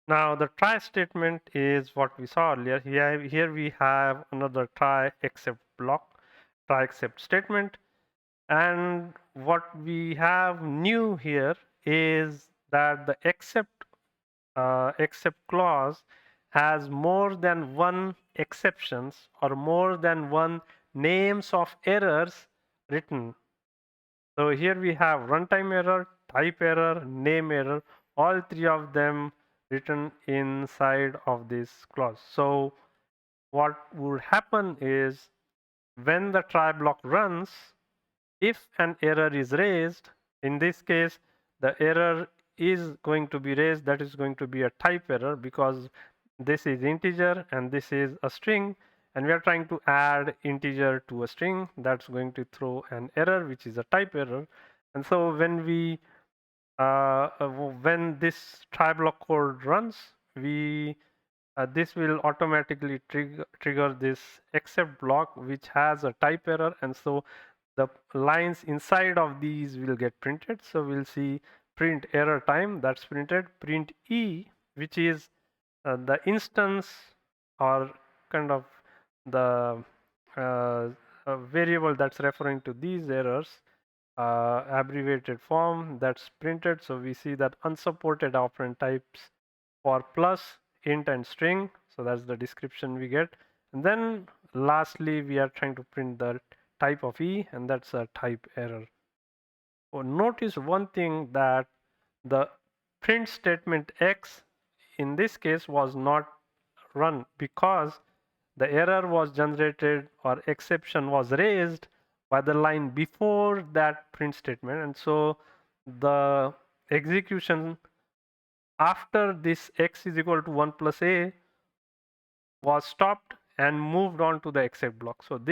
Now the try statement is what we saw earlier. Here we have another try except block, try except statement. And what we have new here is that the except clause has more than one exceptions or more than one names of errors written. So here we have runtime error, type error, name error, all three of them written inside of this clause. So what would happen is when the try block runs, if an error is raised, in this case, the error is going to be raised, that is going to be a type error because this is integer and this is a string, and we are trying to add integer to a string. That's going to throw an error, which is a type error. And so when this try block code runs, we this will automatically trigger this except block, which has a type error, and so the lines inside of these will get printed. So we'll see print error time, that's printed, print e, which is the instance or kind of the uh, variable that's referring to these errors, abbreviated form that's printed. So we see that unsupported operand types for plus, int, and string. So that's the description we get. And then lastly, we are trying to print the type of E, and that's a type error. So notice one thing, that the print statement X in this case was not run because the error was generated or exception was raised by the line before that print statement. And so the execution after this X is equal to 1 plus A was stopped and moved on to the except block. So this